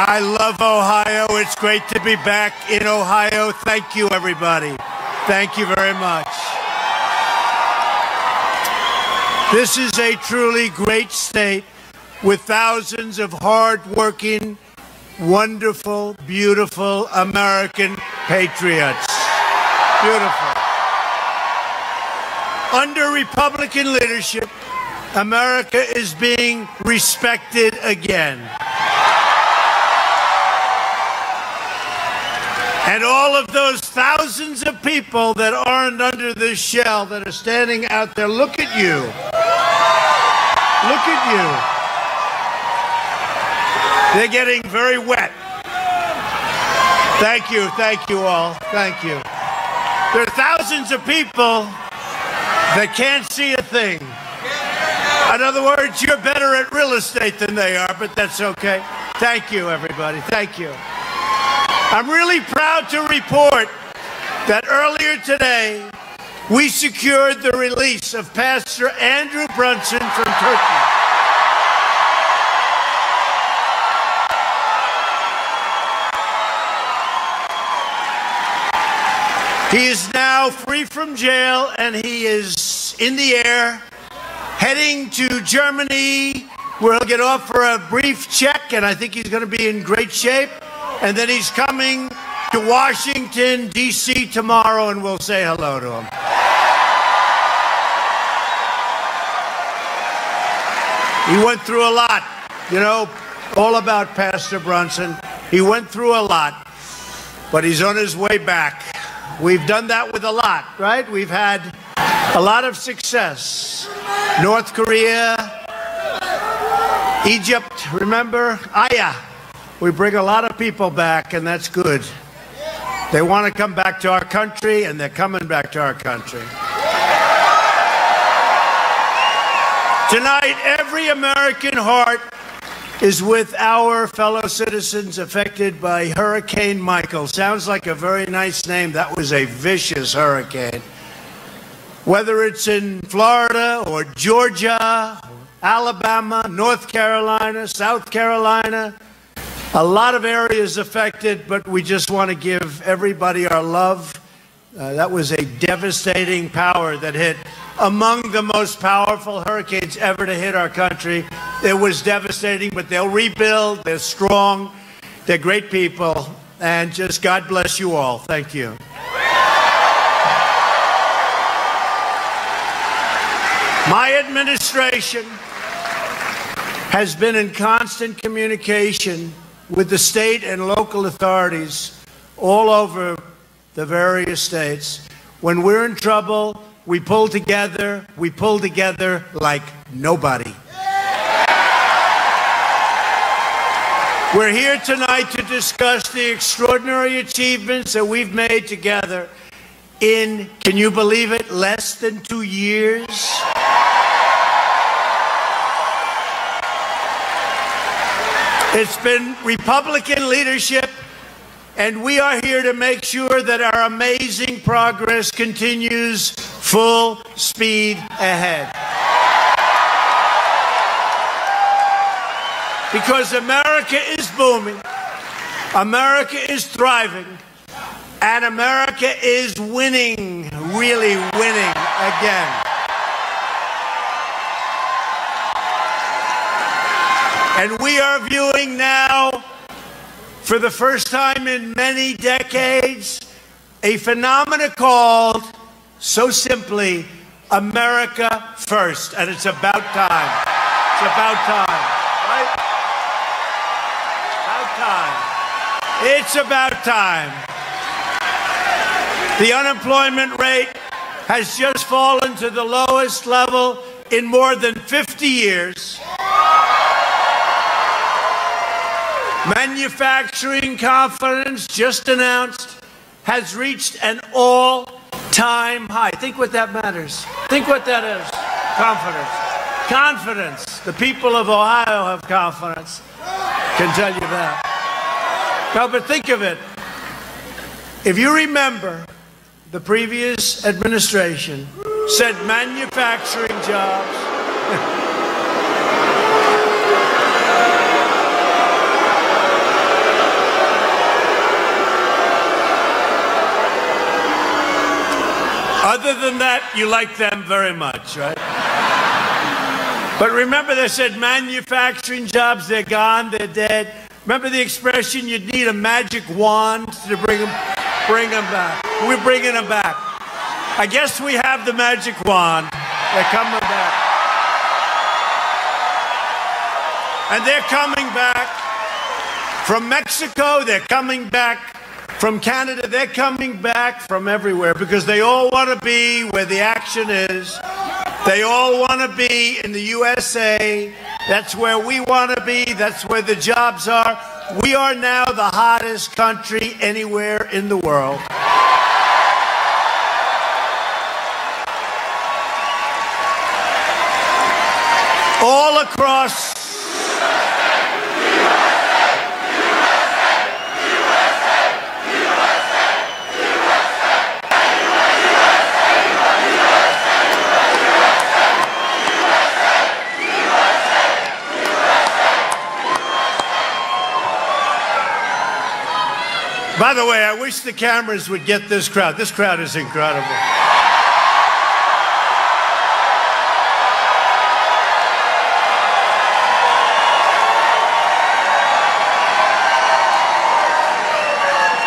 I love Ohio. It's great to be back in Ohio. Thank you, everybody. Thank you very much. This is a truly great state with thousands of hard-working, wonderful, beautiful American patriots. Beautiful. Under Republican leadership, America is being respected again. And all of those thousands of people that aren't under this shell that are standing out there, look at you. Look at you. They're getting very wet. Thank you all, thank you. There are thousands of people that can't see a thing. In other words, you're better at real estate than they are, but that's okay. Thank you, everybody, thank you. I'm really proud to report that earlier today, we secured the release of Pastor Andrew Brunson from Turkey. He is now free from jail, and he is in the air, heading to Germany, where he'll get off for a brief check, and I think he's going to be in great shape. And then he's coming to Washington, D.C. tomorrow, and we'll say hello to him. He went through a lot. You know, all about Pastor Brunson. He went through a lot, but he's on his way back. We've done that with a lot, right? We've had a lot of success. North Korea, Egypt, remember? Aya. We bring a lot of people back, and that's good. They want to come back to our country, and they're coming back to our country. Tonight, every American heart is with our fellow citizens affected by Hurricane Michael. Sounds like a very nice name. That was a vicious hurricane. Whether it's in Florida or Georgia, Alabama, North Carolina, South Carolina, a lot of areas affected, but we just want to give everybody our love. That was a devastating power that hit among the most powerful hurricanes ever to hit our country. It was devastating, but they'll rebuild. They're strong. They're great people. And just God bless you all. Thank you. My administration has been in constant communication with the state and local authorities all over the various states. When we're in trouble, we pull together like nobody. We're here tonight to discuss the extraordinary achievements that we've made together in, can you believe it, less than 2 years? It's been Republican leadership, and we are here to make sure that our amazing progress continues full speed ahead. Because America is booming, America is thriving, and America is winning, really winning again. And we are viewing now, for the first time in many decades, a phenomenon called, so simply, America First. And it's about time. It's about time, right? About time. It's about time. The unemployment rate has just fallen to the lowest level in more than 50 years. Manufacturing confidence, just announced, has reached an all-time high. Think what that matters. Think what that is. Confidence. Confidence. The people of Ohio have confidence. Can tell you that. No, but think of it. If you remember, the previous administration said manufacturing jobs. Other than that, you like them very much, right? But remember, they said manufacturing jobs, they're gone, they're dead. Remember the expression, you'd need a magic wand to bring them back. We're bringing them back. I guess we have the magic wand. They're coming back. And they're coming back from Mexico, they're coming back from Canada, they're coming back from everywhere because they all want to be where the action is. They all want to be in the USA. That's where we want to be. That's where the jobs are. We are now the hottest country anywhere in the world. All across. By the way, I wish the cameras would get this crowd. This crowd is incredible.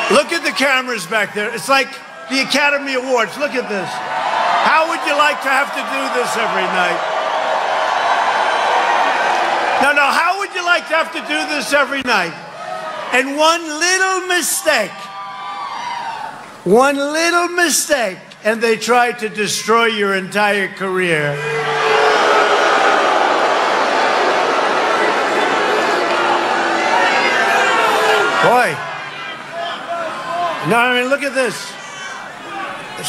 Look at the cameras back there. It's like the Academy Awards. Look at this. How would you like to have to do this every night? No, how would you like to have to do this every night? And one little mistake, and they try to destroy your entire career. Boy. No, I mean, look at this.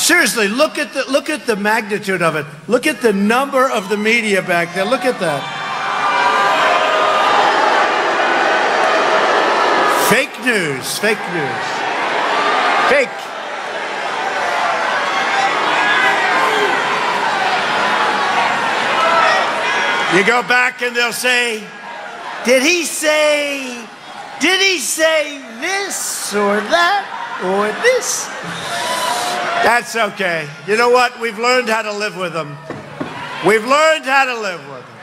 Seriously, look at the magnitude of it. Look at the number of the media back there. Look at that. Fake news, fake news. Fake. You go back and they'll say, did he say this or that or this? That's okay. You know what? We've learned how to live with them. We've learned how to live with them.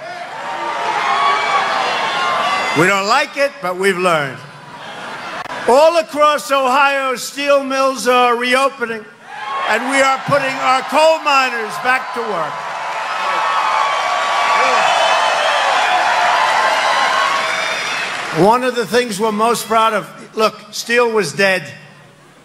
We don't like it, but we've learned. All across Ohio, steel mills are reopening, and we are putting our coal miners back to work. One of the things we're most proud of, look, steel was dead.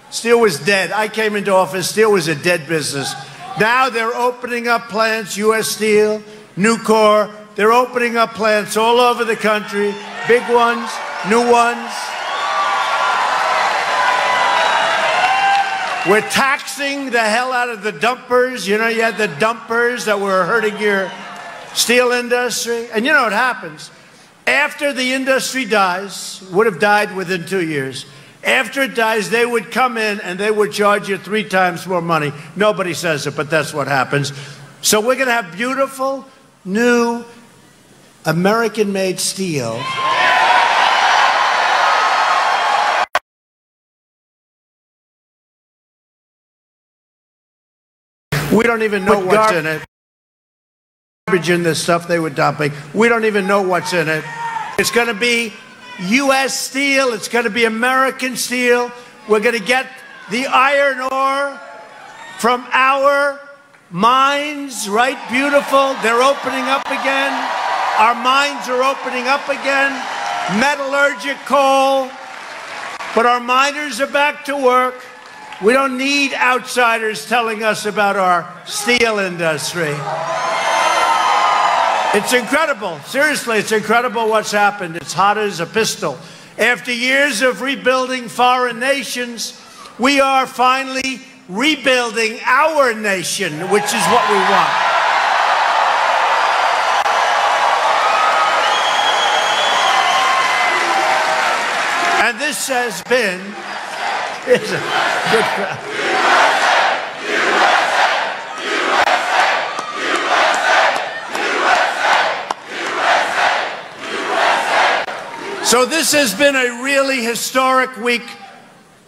Steel was dead. I came into office, steel was a dead business. Now they're opening up plants, U.S. Steel, Nucor, they're opening up plants all over the country, big ones, new ones. We're taxing the hell out of the dumpers. You know, you had the dumpers that were hurting your steel industry. And you know what happens? After the industry dies, would have died within 2 years. After it dies, they would come in and they would charge you 3 times more money. Nobody says it, but that's what happens. So we're going to have beautiful, new, American-made steel. We don't even know what's in it. Garbage in this stuff they were dumping. We don't even know what's in it. It's going to be U.S. steel. It's going to be American steel. We're going to get the iron ore from our mines, right? Beautiful. They're opening up again. Our mines are opening up again. Metallurgic coal. But our miners are back to work. We don't need outsiders telling us about our steel industry. It's incredible. Seriously, it's incredible what's happened. It's hot as a pistol. After years of rebuilding foreign nations, we are finally rebuilding our nation, which is what we want. And this has been... It's a good crowd. So this has been a really historic week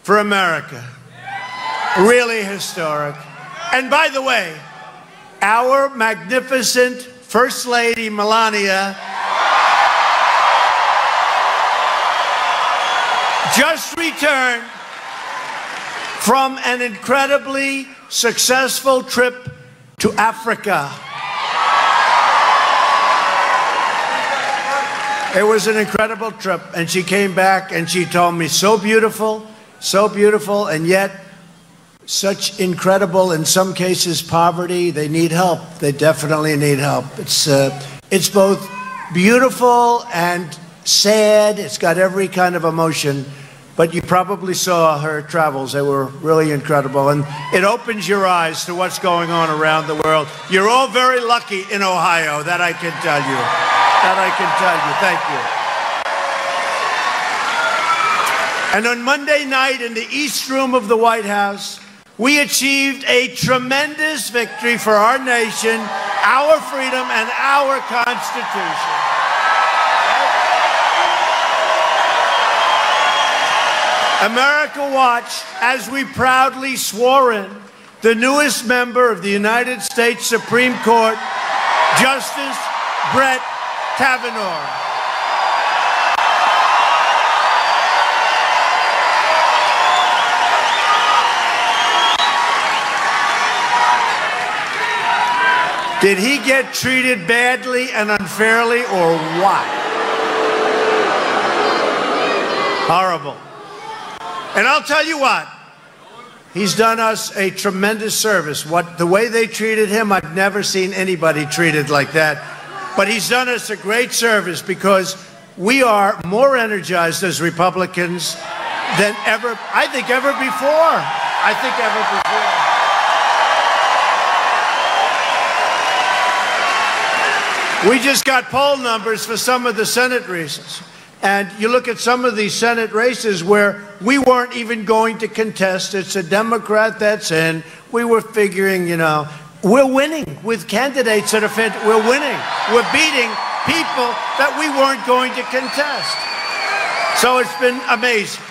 for America. Really historic. And by the way, our magnificent First Lady, Melania, just returned from an incredibly successful trip to Africa. It was an incredible trip, and she came back and she told me, so beautiful, and yet such incredible, in some cases, poverty. They need help. They definitely need help. It's both beautiful and sad. It's got every kind of emotion. But you probably saw her travels. They were really incredible. And it opens your eyes to what's going on around the world. You're all very lucky in Ohio, that I can tell you. That I can tell you. Thank you. And on Monday night in the East Room of the White House, we achieved a tremendous victory for our nation, our freedom, and our Constitution. America watched as we proudly swore in the newest member of the United States Supreme Court, Justice Brett Kavanaugh. Did he get treated badly and unfairly, or what? Horrible. And I'll tell you what, he's done us a tremendous service. The way they treated him, I've never seen anybody treated like that. But he's done us a great service because we are more energized as Republicans than ever, I think ever before. We just got poll numbers for some of the Senate races. And you look at some of these Senate races where we weren't even going to contest. It's a Democrat that's in. We were figuring, you know, we're winning with candidates that are fit. We're winning. We're beating people that we weren't going to contest. So it's been amazing.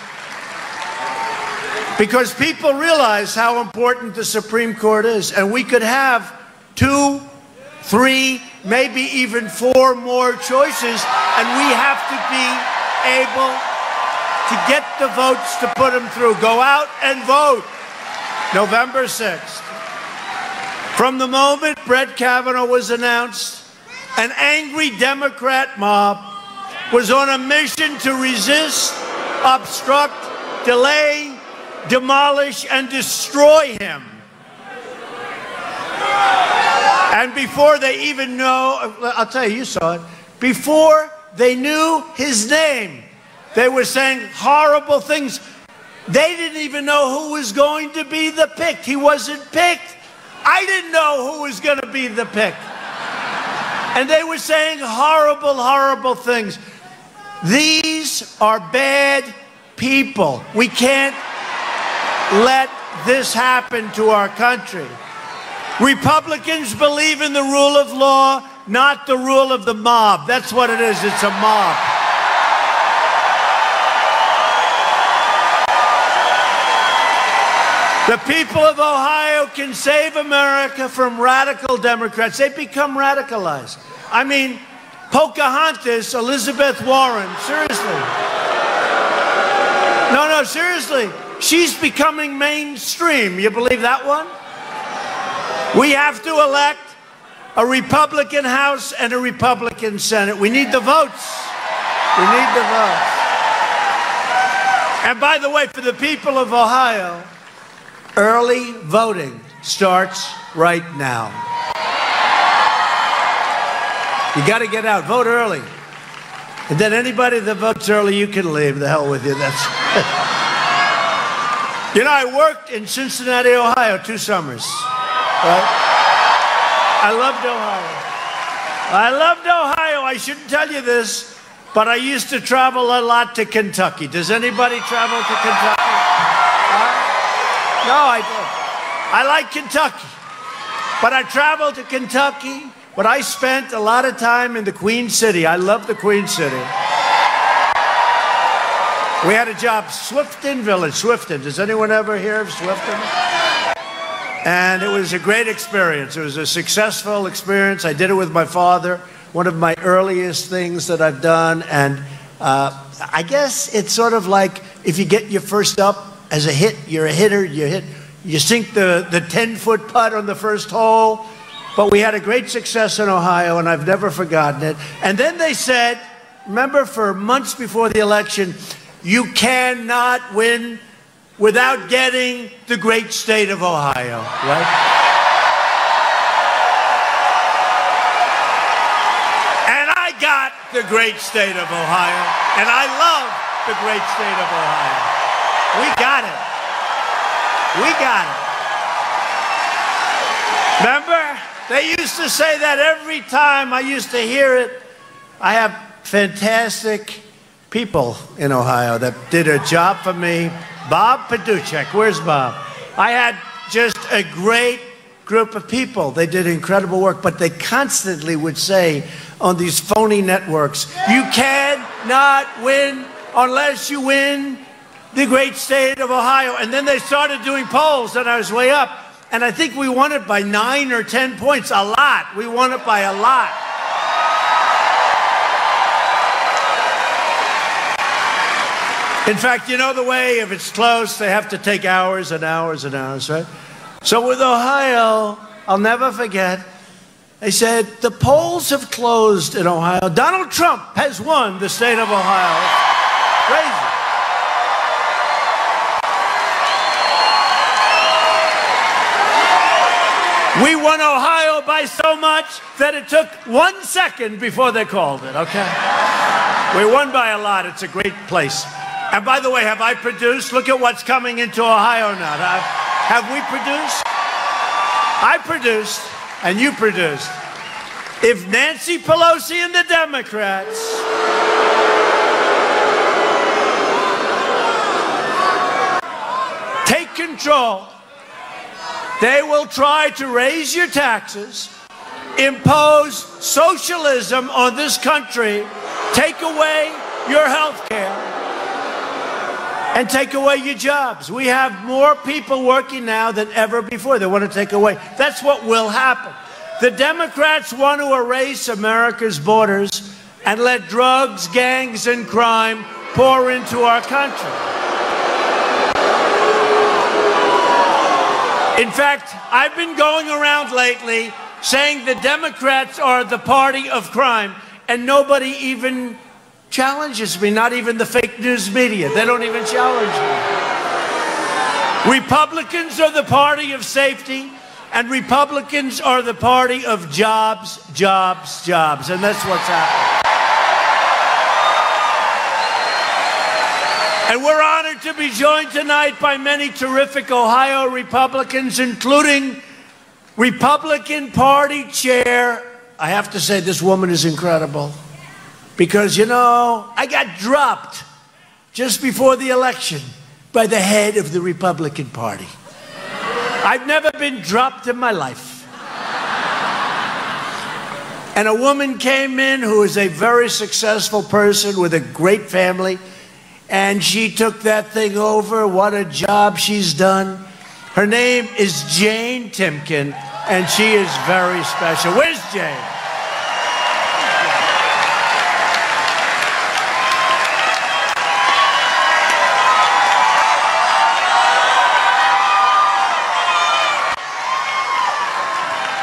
Because people realize how important the Supreme Court is. And we could have 2, 3, maybe even 4 more choices, and we have to be able to get the votes to put them through. Go out and vote November 6th. From the moment Brett Kavanaugh was announced, an angry Democrat mob was on a mission to resist, obstruct, delay, demolish, and destroy him. And before they even know, I'll tell you, you saw it, before they knew his name, they were saying horrible things. They didn't even know who was going to be the pick. He wasn't picked. I didn't know who was going to be the pick. And they were saying horrible, horrible things. These are bad people. We can't let this happen to our country. Republicans believe in the rule of law, not the rule of the mob. That's what it is. It's a mob. The people of Ohio can save America from radical Democrats. They become radicalized. I mean, Pocahontas, Elizabeth Warren, seriously. No, seriously. She's becoming mainstream. You believe that one? We have to elect a Republican House and a Republican Senate. We need the votes. We need the votes. And by the way, for the people of Ohio, early voting starts right now. You got to get out. Vote early. And then anybody that votes early, you can leave. The hell with you. That's You know, I worked in Cincinnati, Ohio, 2 summers. Right? I loved Ohio. I loved Ohio. I shouldn't tell you this, but I used to travel a lot to Kentucky. Does anybody travel to Kentucky? No, I don't. I like Kentucky. But I traveled to Kentucky, but I spent a lot of time in the Queen City. I love the Queen City. We had a job, Swifton Village. Swifton. Does anyone ever hear of Swifton? And it was a great experience. It was a successful experience. I did it with my father, one of my earliest things that I've done. And I guess it's sort of like if you get your first up as a hit, you're a hitter, you sink the 10-foot putt on the first hole. But we had a great success in Ohio, and I've never forgotten it. And then they said, remember, for months before the election, you cannot win without getting the great state of Ohio, right? And I got the great state of Ohio, and I love the great state of Ohio. We got it. We got it. Remember? They used to say that every time I used to hear it. I have fantastic people in Ohio that did a job for me. Bob Paduchek, where's Bob? I had just a great group of people. They did incredible work, but they constantly would say on these phony networks, you cannot win unless you win the great state of Ohio. And then they started doing polls, and I was way up. And I think we won it by 9 or 10 points, a lot. We won it by a lot. In fact, you know the way, if it's close, they have to take hours and hours and hours, right? So with Ohio, I'll never forget, they said, the polls have closed in Ohio. Donald Trump has won the state of Ohio. Crazy. We won Ohio by so much that it took 1 second before they called it, okay? We won by a lot. It's a great place. And by the way, have I produced? Look at what's coming into Ohio now. Have we produced? I produced, and you produced. If Nancy Pelosi and the Democrats take control, they will try to raise your taxes, impose socialism on this country, take away your health care, and take away your jobs. We have more people working now than ever before. They want to take away. That's what will happen. The Democrats want to erase America's borders and let drugs, gangs, and crime pour into our country. In fact, I've been going around lately saying the Democrats are the party of crime, and nobody even challenges me, not even the fake news media. They don't even challenge me. Republicans are the party of safety, and Republicans are the party of jobs, jobs, jobs, and that's what's happening. And we're honored to be joined tonight by many terrific Ohio Republicans, including Republican Party Chair. I have to say, this woman is incredible. Because, you know, I got dropped just before the election by the head of the Republican Party. I've never been dropped in my life. And a woman came in who is a very successful person with a great family. And she took that thing over. What a job she's done. Her name is Jane Timken, and she is very special. Where's Jane?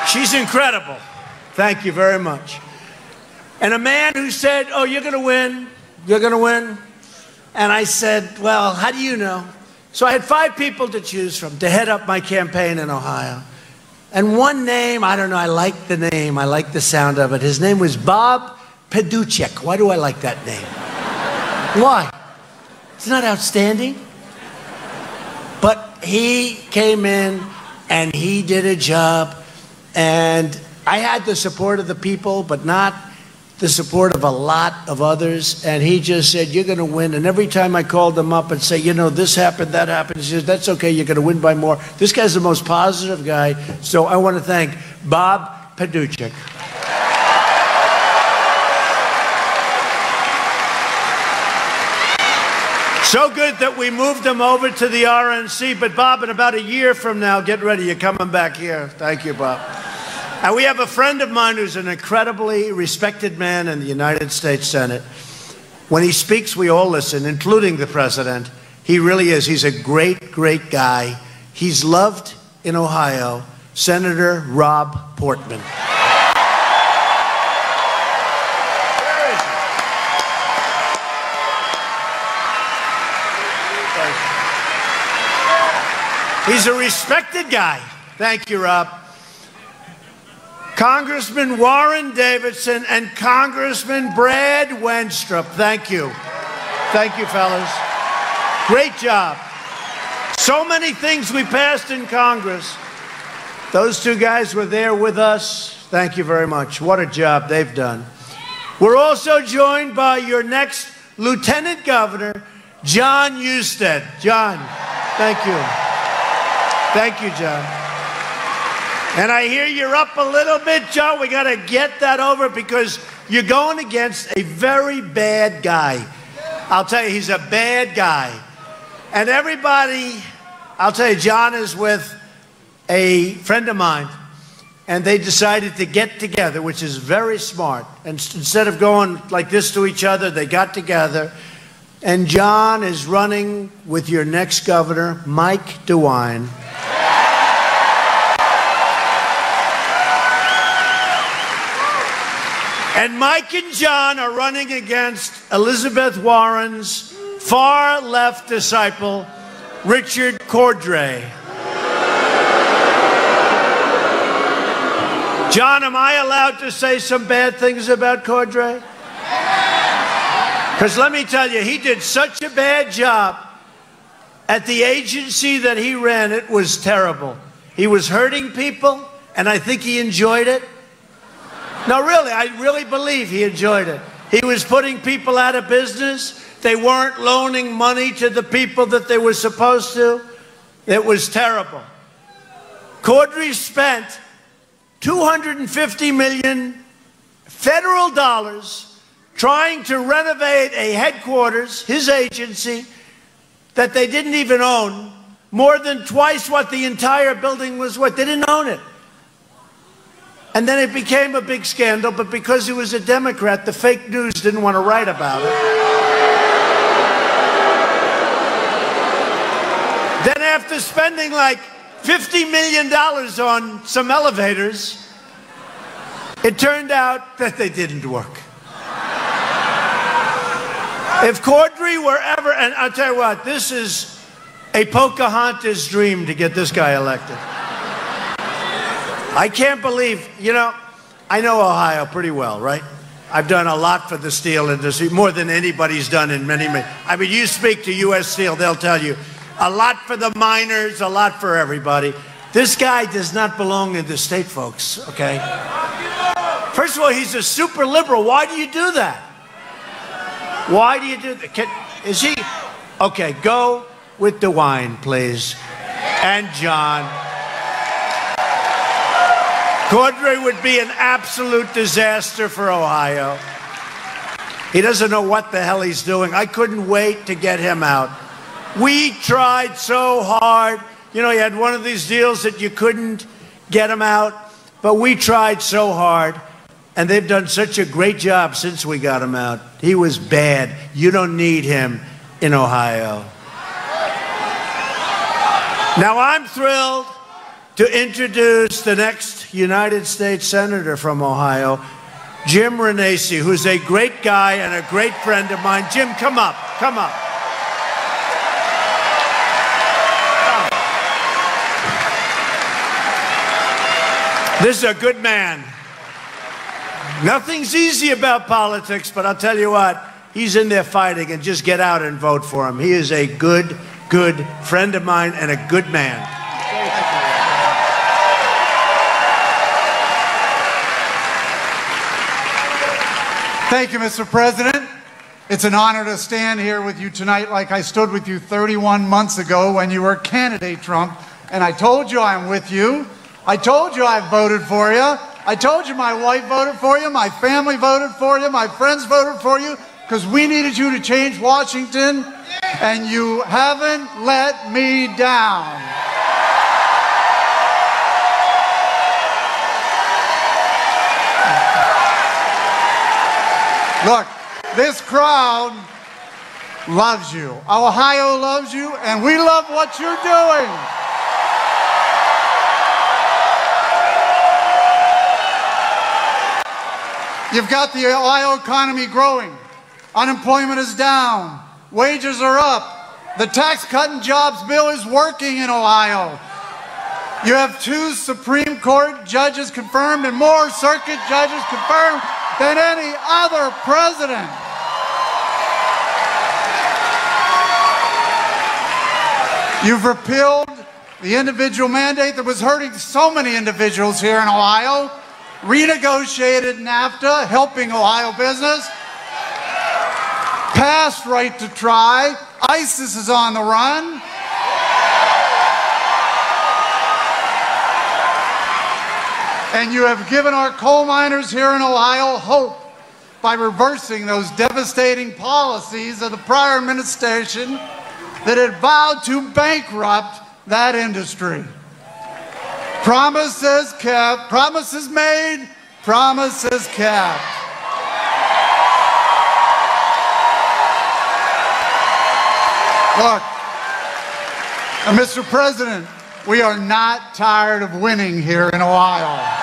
She's incredible. Thank you very much. And a man who said, oh, you're going to win. You're going to win. And I said, well, how do you know? So I had 5 people to choose from to head up my campaign in Ohio. And one name, I don't know, I like the name. I like the sound of it. His name was Bob Paduchek. Why do I like that name? Why? Isn't that outstanding? But he came in and he did a job. And I had the support of the people, but not the support of a lot of others. And he just said, you're going to win. And every time I called him up and say, you know, this happened, that happened, he says, that's okay, you're going to win by more. This guy's the most positive guy. So I want to thank Bob Paduchek. So good that we moved him over to the RNC. But, Bob, in about a year from now, get ready. You're coming back here. Thank you, Bob. And we have a friend of mine who's an incredibly respected man in the United States Senate. When he speaks, we all listen, including the president. He really is. He's a great, great guy. He's loved in Ohio. Senator Rob Portman. He's a respected guy. Thank you, Rob. Congressman Warren Davidson and Congressman Brad Wenstrup. Thank you. Thank you, fellas. Great job. So many things we passed in Congress. Those two guys were there with us. Thank you very much. What a job they've done. We're also joined by your next Lieutenant Governor, John Husted. John, thank you. Thank you, John. And I hear you're up a little bit, John. We got to get that over because you're going against a very bad guy. I'll tell you, he's a bad guy. And everybody, I'll tell you, John is with a friend of mine, and they decided to get together, which is very smart. And instead of going like this to each other, they got together. And John is running with your next governor, Mike DeWine. And Mike and John are running against Elizabeth Warren's far-left disciple, Richard Cordray. John, am I allowed to say some bad things about Cordray? Because let me tell you, he did such a bad job at the agency that he ran. It was terrible. He was hurting people, and I think he enjoyed it. No, really, I really believe he enjoyed it. He was putting people out of business. They weren't loaning money to the people that they were supposed to. It was terrible. Cordray spent $250 million federal dollars trying to renovate a headquarters, his agency, that they didn't even own, more than twice what the entire building was worth. They didn't own it. And then it became a big scandal, but because he was a Democrat, the fake news didn't want to write about it. Then after spending like $50 million on some elevators, it turned out that they didn't work. If Cordray were ever, and I'll tell you what, this is a Pocahontas dream to get this guy elected. I can't believe, you know, I know Ohio pretty well, right? I've done a lot for the steel industry, more than anybody's done in many. I mean, you speak to U.S. Steel, they'll tell you, a lot for the miners, a lot for everybody. This guy does not belong in the state, folks, okay? First of all, he's a super liberal. Why do you do that? Why do you do that? Is he? Okay, go with DeWine, please. And John. Cordray would be an absolute disaster for Ohio. He doesn't know what the hell he's doing. I couldn't wait to get him out. We tried so hard. You know, you had one of these deals that you couldn't get him out, but we tried so hard, and they've done such a great job since we got him out. He was bad. You don't need him in Ohio. Now, I'm thrilled to introduce the next United States Senator from Ohio, Jim Renacci, who's a great guy and a great friend of mine. Jim, come up, come up. This is a good man. Nothing's easy about politics, but I'll tell you what, he's in there fighting, and just get out and vote for him. He is a good, good friend of mine and a good man. Thank you, Mr. President. It's an honor to stand here with you tonight like I stood with you 31 months ago when you were candidate Trump, and I told you I'm with you. I told you I voted for you. I told you my wife voted for you, my family voted for you, my friends voted for you. because we needed you to change Washington, and you haven't let me down. Look, this crowd loves you. Ohio loves you, and we love what you're doing. You've got the Ohio economy growing. Unemployment is down. Wages are up. The tax cut and jobs bill is working in Ohio. You have 2 Supreme Court judges confirmed and more circuit judges confirmed than any other president. You've repealed the individual mandate that was hurting so many individuals here in Ohio, renegotiated NAFTA, helping Ohio business, passed right to try. ISIS is on the run. And you have given our coal miners here in Ohio hope by reversing those devastating policies of the prior administration that had vowed to bankrupt that industry. Promises kept, promises made, promises kept. Look, Mr. President, we are not tired of winning here in Ohio.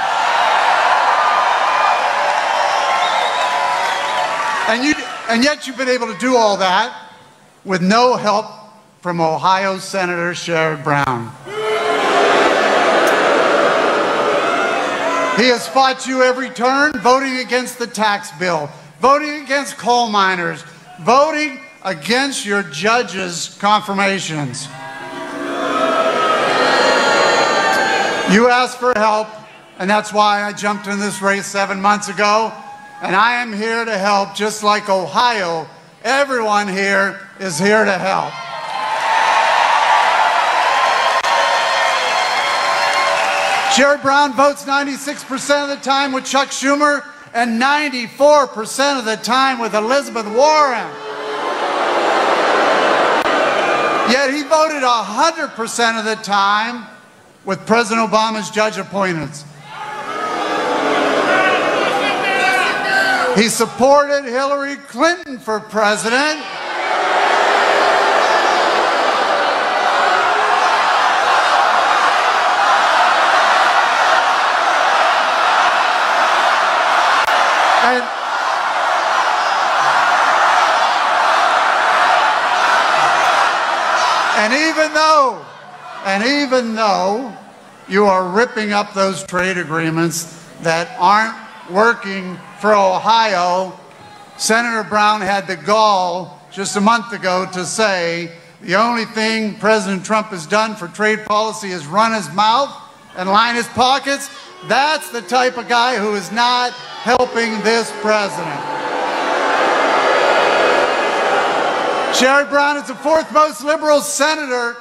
And yet you've been able to do all that with no help from Ohio Senator Sherrod Brown. He has fought you every turn, voting against the tax bill, voting against coal miners, voting against your judges' confirmations. You asked for help, and that's why I jumped in this race 7 months ago. And I am here to help, just like Ohio. Everyone here is here to help. Sherrod Brown votes 96% of the time with Chuck Schumer and 94% of the time with Elizabeth Warren. Yet he voted 100% of the time with President Obama's judge appointments. He supported Hillary Clinton for president. And even though you are ripping up those trade agreements that aren't working for Ohio, Senator Brown had the gall just a month ago to say the only thing President Trump has done for trade policy is run his mouth and line his pockets. That's the type of guy who is not helping this president. Sherrod Brown is the 4th most liberal senator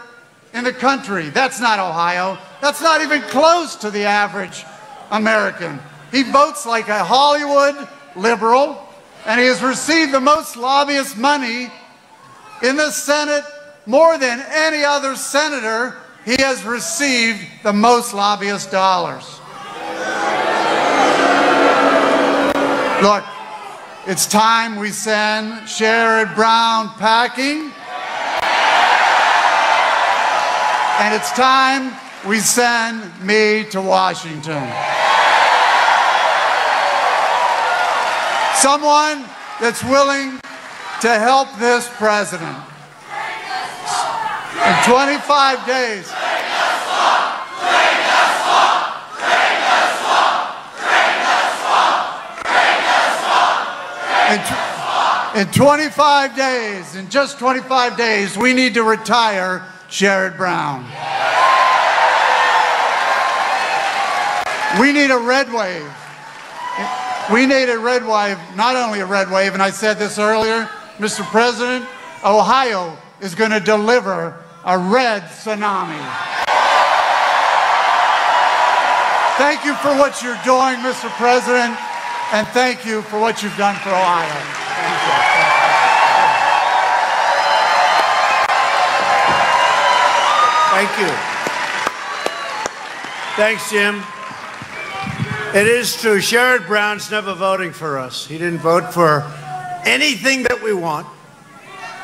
in the country. That's not Ohio. That's not even close to the average American. He votes like a Hollywood liberal, and he has received the most lobbyist money in the Senate, more than any other senator. He has received the most lobbyist dollars. Look, it's time we send Sherrod Brown packing. And it's time we send me to Washington. Someone that's willing to help this president. In 25 days. In 25 days, in just 25 days, we need to retire Sherrod Brown. We need a red wave. We need a red wave, not only a red wave, and I said this earlier, Mr. President, Ohio is going to deliver a red tsunami. Thank you for what you're doing, Mr. President, and thank you for what you've done for Ohio. Thank you. Thank you. Thanks, Jim. It is true. Sherrod Brown's never voting for us. He didn't vote for anything that we want.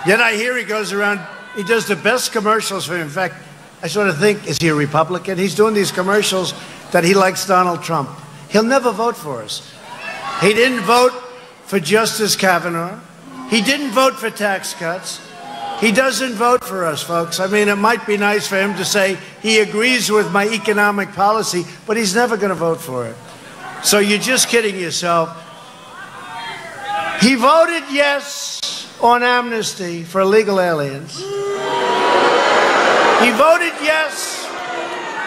Yet I hear he goes around, he does the best commercials for him. In fact, I sort of think, is he a Republican? He's doing these commercials that he likes Donald Trump. He'll never vote for us. He didn't vote for Justice Kavanaugh. He didn't vote for tax cuts. He doesn't vote for us, folks. I mean, it might be nice for him to say he agrees with my economic policy, but he's never going to vote for it. So you're just kidding yourself. He voted yes on amnesty for illegal aliens. He voted yes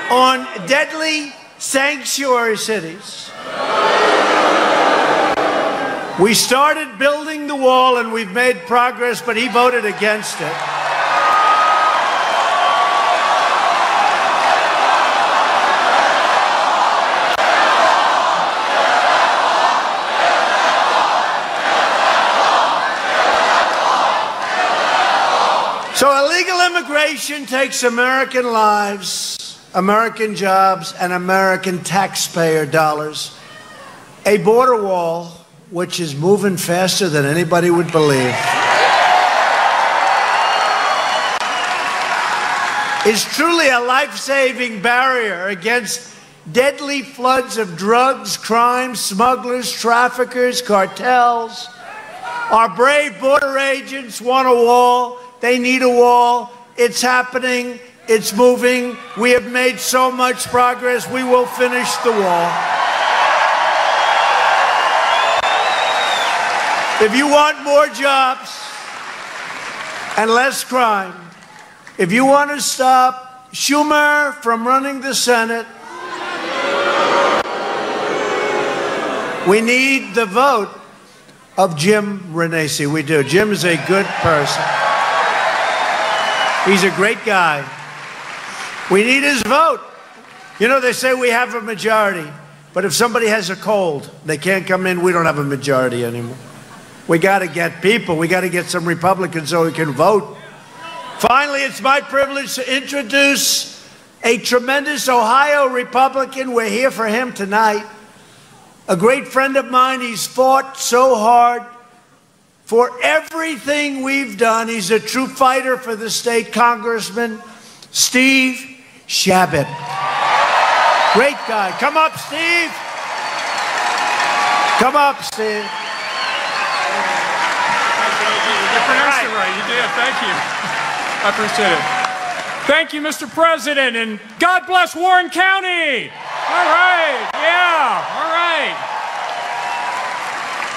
on deadly sanctuary cities. We started building the wall and we've made progress, but he voted against it. So illegal immigration takes American lives, American jobs, and American taxpayer dollars. A border wall, which is moving faster than anybody would believe, is truly a life-saving barrier against deadly floods of drugs, crime, smugglers, traffickers, cartels. Our brave border agents want a wall. They need a wall. It's happening. It's moving. We have made so much progress. We will finish the wall. If you want more jobs and less crime, if you want to stop Schumer from running the Senate, we need the vote of Jim Renacci. We do. Jim is a good person. He's a great guy. We need his vote. You know, they say we have a majority, but if somebody has a cold, they can't come in, we don't have a majority anymore. We got to get people. We got to get some Republicans so we can vote. Finally, it's my privilege to introduce a tremendous Ohio Republican. We're here for him tonight. A great friend of mine. He's fought so hard for everything we've done. He's a true fighter for the state. Congressman Steve Chabot. Great guy. Come up, Steve. Come up, Steve. You pronounced it right. You did. Thank you. I appreciate it. Thank you, Mr. President, and God bless Warren County. All right. Yeah. All right.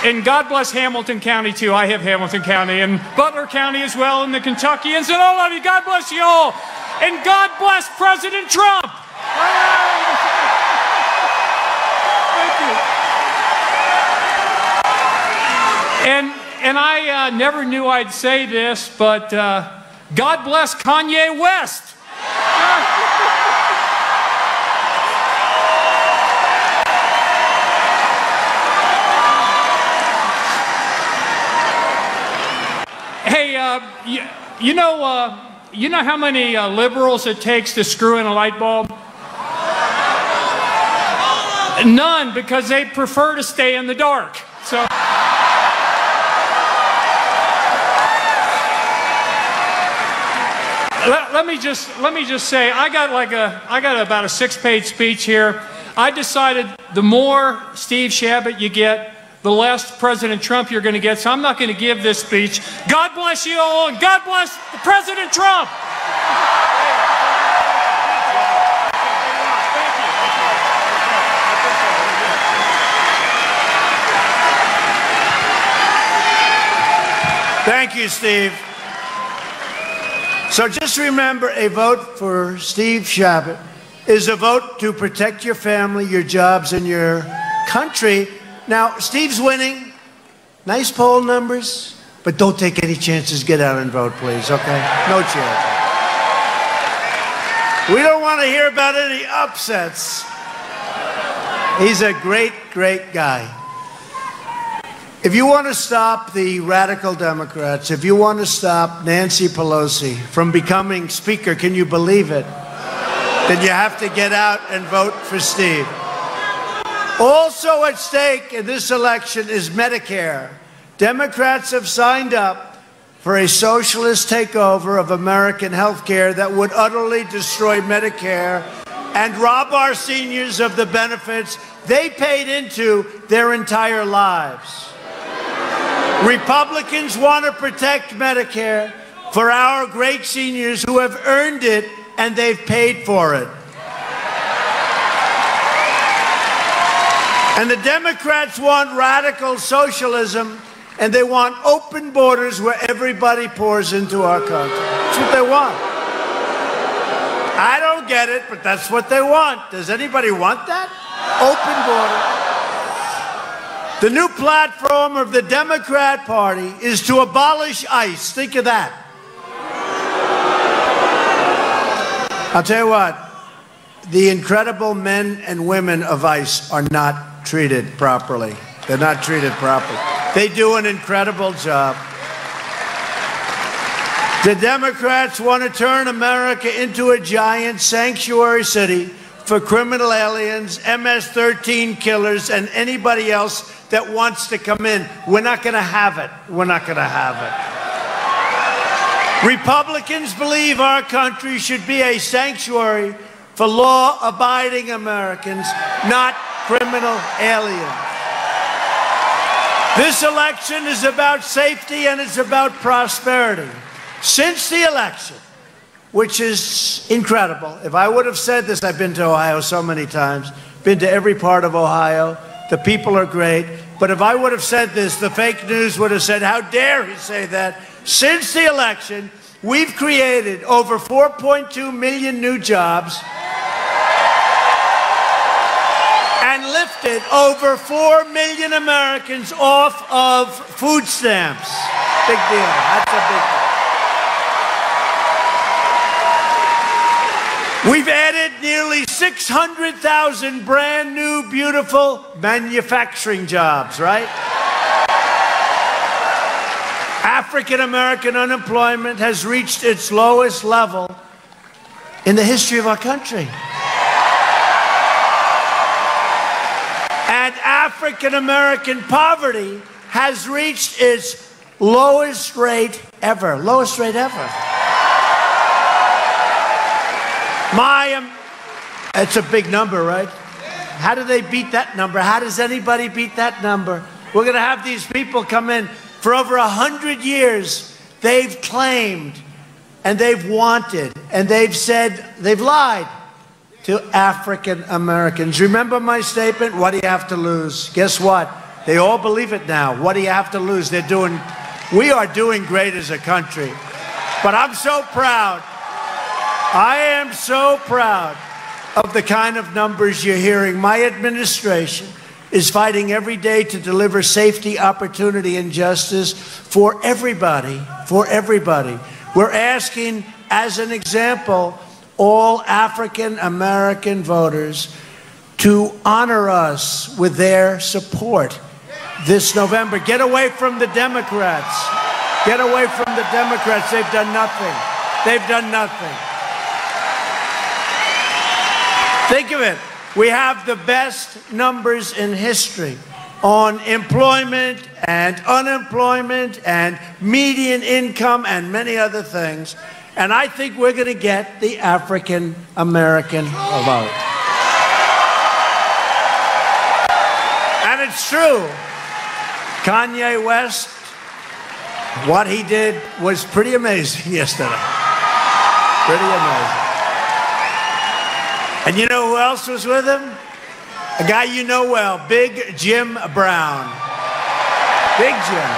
And God bless Hamilton County, too. I have Hamilton County and Butler County as well, and the Kentuckians and all of you. God bless you all. And God bless President Trump. All right. Thank you. And I never knew I'd say this, but God bless Kanye West. Hey, you know how many liberals it takes to screw in a light bulb? None, because they prefer to stay in the dark. So. Let me just say, I got about a 6-page speech here. I decided the more Steve Chabot you get, the less President Trump you're going to get. So I'm not going to give this speech. God bless you all, and God bless President Trump. Thank you, Steve. So just remember, a vote for Steve Chabot is a vote to protect your family, your jobs, and your country. Now, Steve's winning. Nice poll numbers, but don't take any chances. Get out and vote, please, okay? No chance. We don't want to hear about any upsets. He's a great, great guy. If you want to stop the radical Democrats, if you want to stop Nancy Pelosi from becoming Speaker, can you believe it? then you have to get out and vote for Steve. Also at stake in this election is Medicare. Democrats have signed up for a socialist takeover of American health care that would utterly destroy Medicare and rob our seniors of the benefits they paid into their entire lives. Republicans want to protect Medicare for our great seniors who have earned it and they've paid for it. And the Democrats want radical socialism, and they want open borders where everybody pours into our country. That's what they want. I don't get it, but that's what they want. Does anybody want that? Open border. The new platform of the Democrat Party is to abolish ICE. Think of that. I'll tell you what, the incredible men and women of ICE are not treated properly. They're not treated properly. They do an incredible job. The Democrats want to turn America into a giant sanctuary city for criminal aliens, MS-13 killers, and anybody else that wants to come in. We're not going to have it. We're not going to have it. Republicans believe our country should be a sanctuary for law-abiding Americans, not criminal aliens. This election is about safety and it's about prosperity. Since the election, which is incredible, if I would have said this, I've been to Ohio so many times, been to every part of Ohio, the people are great, but if I would have said this, the fake news would have said, how dare he say that? Since the election, we've created over 4.2 million new jobs and lifted over 4 million Americans off of food stamps. Big deal. That's a big deal. We've added nearly 600,000 brand new, beautiful manufacturing jobs, right? African American unemployment has reached its lowest level in the history of our country. And African American poverty has reached its lowest rate ever. Lowest rate ever. It's a big number, right? How do they beat that number? How does anybody beat that number? We're going to have these people come in. For over 100 years, they've claimed and they've wanted and they've said, they've lied to African Americans. Remember my statement? What do you have to lose? Guess what? They all believe it now. What do you have to lose? We are doing great as a country. But I'm so proud. I am so proud of the kind of numbers you're hearing. My administration is fighting every day to deliver safety, opportunity, and justice for everybody, for everybody. We're asking, as an example, all African American voters to honor us with their support this November. Get away from the Democrats. Get away from the Democrats. They've done nothing. They've done nothing. Think of it. We have the best numbers in history on employment and unemployment and median income and many other things. And I think we're going to get the African American vote. And it's true. Kanye West, what he did was pretty amazing yesterday. Pretty amazing. And you know who else was with him? A guy you know well, Big Jim Brown. Big Jim.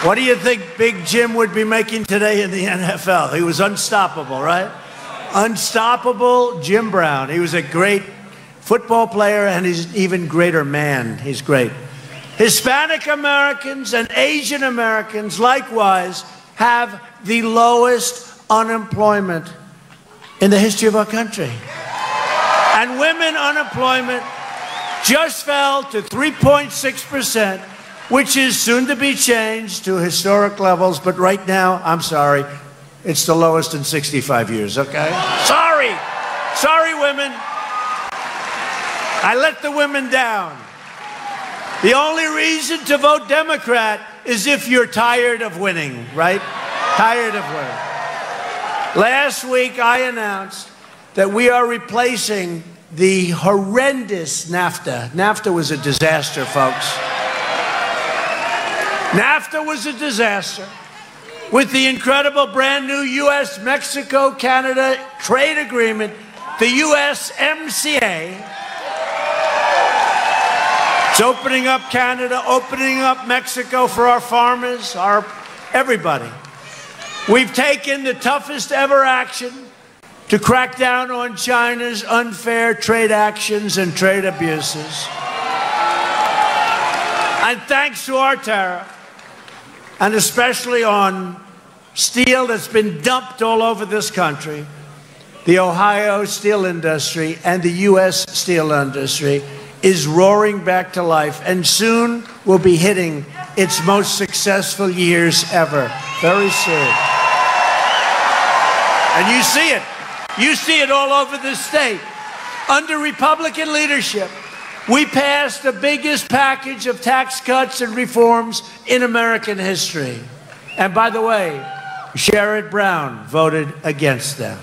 What do you think Big Jim would be making today in the NFL? He was unstoppable, right? Unstoppable Jim Brown. He was a great football player and he's an even greater man. He's great. Hispanic Americans and Asian Americans likewise have the lowest unemployment in the history of our country. And women unemployment just fell to 3.6%, which is soon to be changed to historic levels, but right now, I'm sorry, It's the lowest in 65 years, okay? Sorry. Sorry, women. I let the women down. The only reason to vote Democrat is if you're tired of winning, right? Tired of winning. Last week, I announced that we are replacing the horrendous NAFTA. NAFTA was a disaster, folks. NAFTA was a disaster. With the incredible brand new U.S.-Mexico-Canada trade agreement, the USMCA. It's opening up Canada, opening up Mexico for our farmers, everybody. We've taken the toughest ever action to crack down on China's unfair trade actions and trade abuses. And thanks to our tariff, and especially on steel that's been dumped all over this country, the Ohio steel industry and the U.S. steel industry is roaring back to life and soon will be hitting its most successful years ever, very soon. And you see it. You see it all over the state. Under Republican leadership, we passed the biggest package of tax cuts and reforms in American history. And by the way, Sherrod Brown voted against them.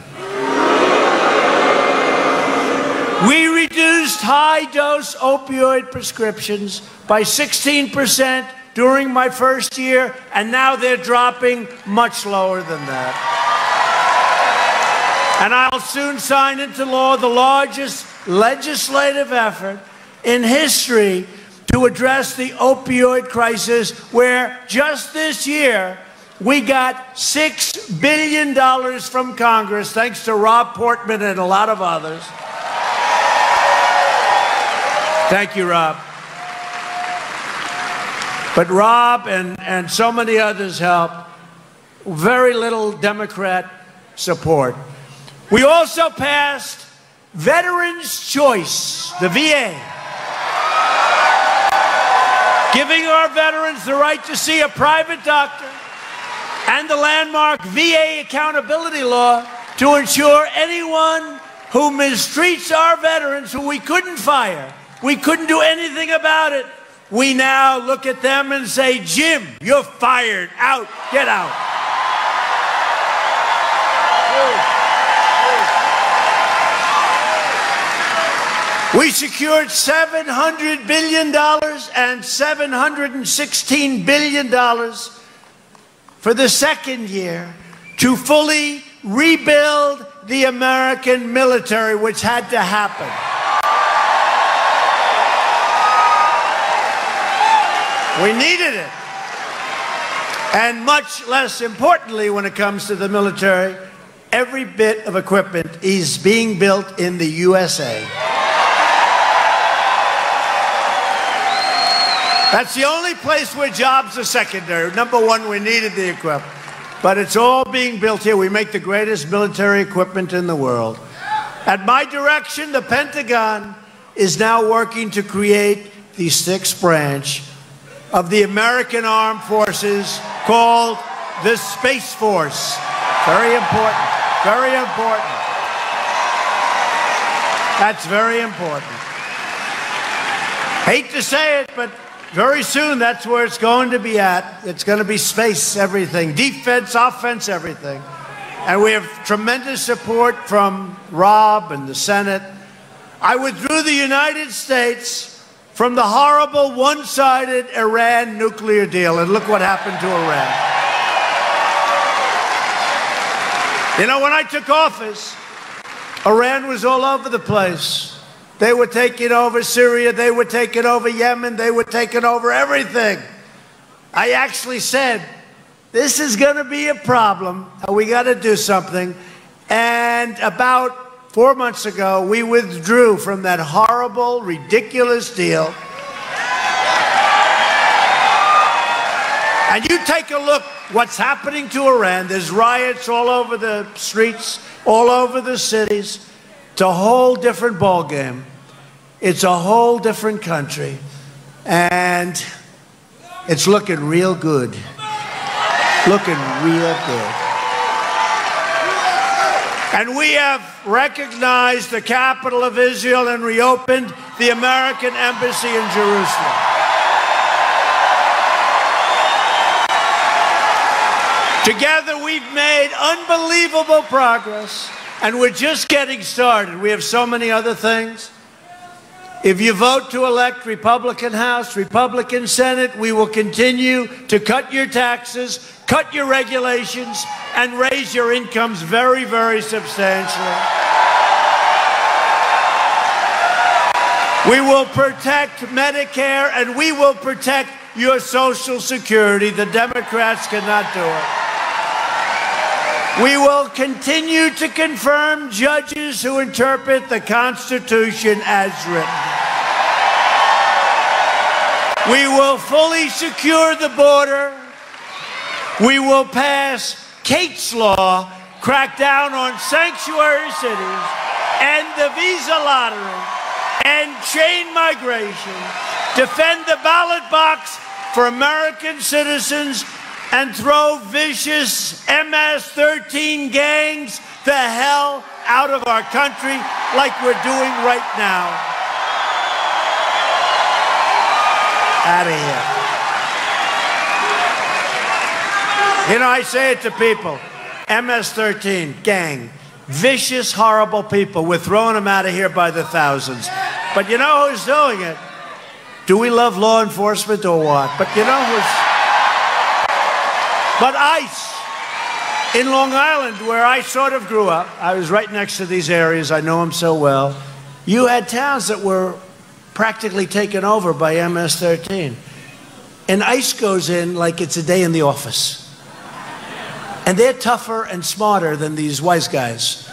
We reduced high-dose opioid prescriptions by 16% during my first year, and now they're dropping much lower than that. And I'll soon sign into law the largest legislative effort in history to address the opioid crisis, where just this year we got $6 billion from Congress, thanks to Rob Portman and a lot of others. Thank you, Rob. But Rob and so many others helped. Very little Democrat support. We also passed Veterans' Choice, the VA, giving our veterans the right to see a private doctor, and the landmark VA accountability law to ensure anyone who mistreats our veterans, who we couldn't fire, we couldn't do anything about it, we now look at them and say, Jim, you're fired. Out. Get out. We secured $700 billion and $716 billion for the second year to fully rebuild the American military, which had to happen. We needed it. And much less importantly, when it comes to the military, every bit of equipment is being built in the USA. That's the only place where jobs are secondary. Number one, we needed the equipment. But it's all being built here. We make the greatest military equipment in the world. At my direction, the Pentagon is now working to create the sixth branch of the American Armed Forces called the Space Force. Very important. Very important. That's very important. Hate to say it, but very soon that's where it's going to be at. It's going to be space everything, defense, offense, everything. And we have tremendous support from Rob and the Senate. I withdrew the United States from the horrible one-sided Iran nuclear deal, and look what happened to Iran. You know, when I took office, Iran was all over the place. They were taking over Syria, they were taking over Yemen, they were taking over everything. I actually said, this is going to be a problem, and we got to do something. And about 4 months ago, we withdrew from that horrible, ridiculous deal. And you take a look what's happening to Iran. There's riots all over the streets, all over the cities. It's a whole different ballgame. It's a whole different country. And it's looking real good. Looking real good. And we have recognized the capital of Israel and reopened the American embassy in Jerusalem. Together, we've made unbelievable progress, and we're just getting started. We have so many other things. If you vote to elect Republican House, Republican Senate, we will continue to cut your taxes, cut your regulations, and raise your incomes very, very substantially. We will protect Medicare, and we will protect your Social Security. The Democrats cannot do it. We will continue to confirm judges who interpret the Constitution as written. We will fully secure the border. We will pass Kate's Law, crack down on sanctuary cities, end the visa lottery, end chain migration, defend the ballot box for American citizens, and throw vicious MS-13 gangs the hell out of our country like we're doing right now. Out of here. You know, I say it to people, MS-13, gang, vicious, horrible people. We're throwing them out of here by the thousands. But you know who's doing it? Do we love law enforcement or what? But you know who's... But ICE, in Long Island, where I sort of grew up, I was right next to these areas, I know them so well, you had towns that were practically taken over by MS-13. And ICE goes in like it's a day in the office. And they're tougher and smarter than these wise guys.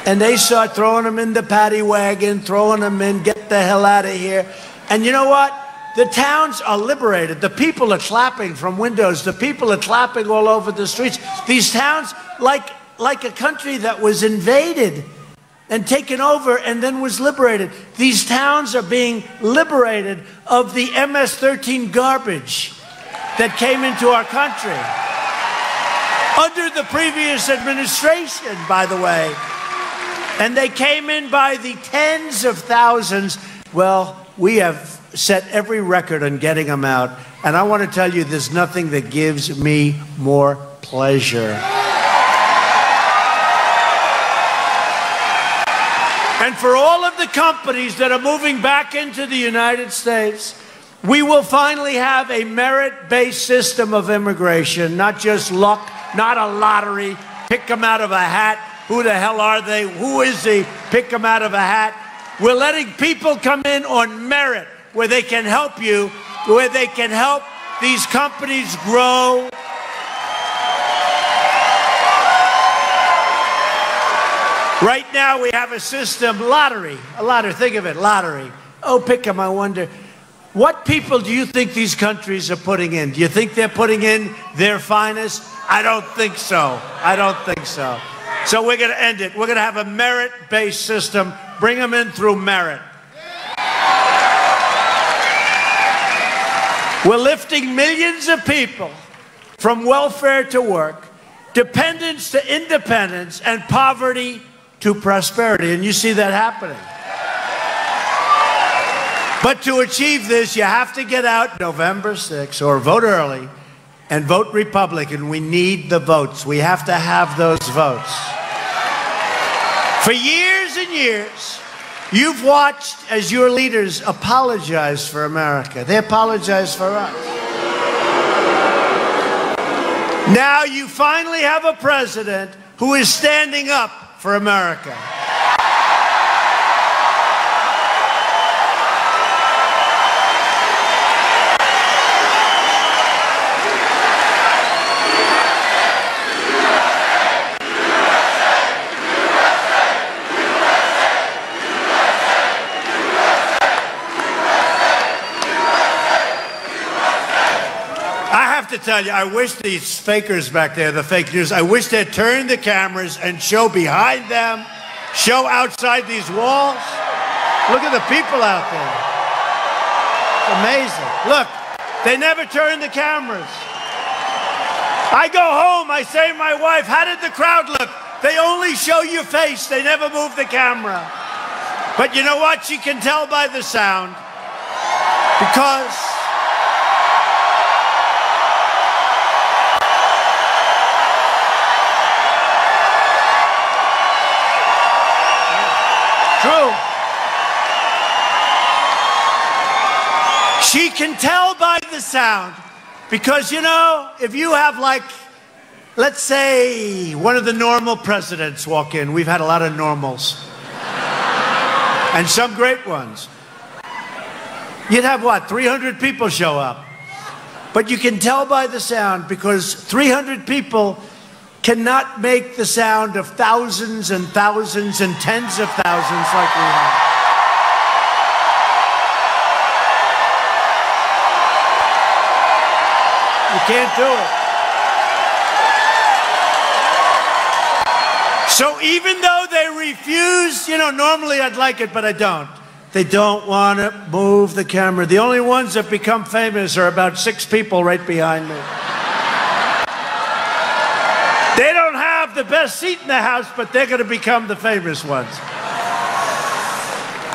And they start throwing them in the paddy wagon, throwing them in, get the hell out of here. And you know what? The towns are liberated. The people are clapping from windows. The people are clapping all over the streets. These towns, like a country that was invaded and taken over and then was liberated. These towns are being liberated of the MS-13 garbage that came into our country. Under the previous administration, by the way. And they came in by the tens of thousands. Well, we have set every record on getting them out. And I want to tell you, there's nothing that gives me more pleasure. And for all of the companies that are moving back into the United States, we will finally have a merit-based system of immigration, not just luck, not a lottery, pick them out of a hat. Who the hell are they? Who is he? Pick them out of a hat. We're letting people come in on merit, where they can help you, where they can help these companies grow. Right now we have a system, lottery, think of it, lottery. Oh, pick them, I wonder. What people do you think these countries are putting in? Do you think they're putting in their finest? I don't think so. I don't think so. So we're going to end it. We're going to have a merit-based system. Bring them in through merit. We're lifting millions of people from welfare to work, dependence to independence, and poverty to prosperity. And you see that happening. But to achieve this, you have to get out November 6th or vote early and vote Republican. We need the votes. We have to have those votes. For years and years, you've watched as your leaders apologize for America. They apologize for us. Now you finally have a president who is standing up for America. To tell you, I wish these fakers back there, the fake news, I wish they'd turn the cameras and show behind them, show outside these walls. Look at the people out there. It's amazing. Look, they never turn the cameras. I go home, I say to my wife, how did the crowd look? They only show your face. They never move the camera. But you know what? She can tell by the sound. Because true. She can tell by the sound. Because, you know, if you have, like, let's say one of the normal presidents walk in. We've had a lot of normals. And some great ones. You'd have, what, 300 people show up. But you can tell by the sound because 300 people cannot make the sound of thousands and thousands and tens of thousands like we have. You can't do it. So even though they refuse, you know, normally I'd like it, but I don't. They don't want to move the camera. The only ones that become famous are about 6 people right behind me. They don't have the best seat in the house, but they're going to become the famous ones.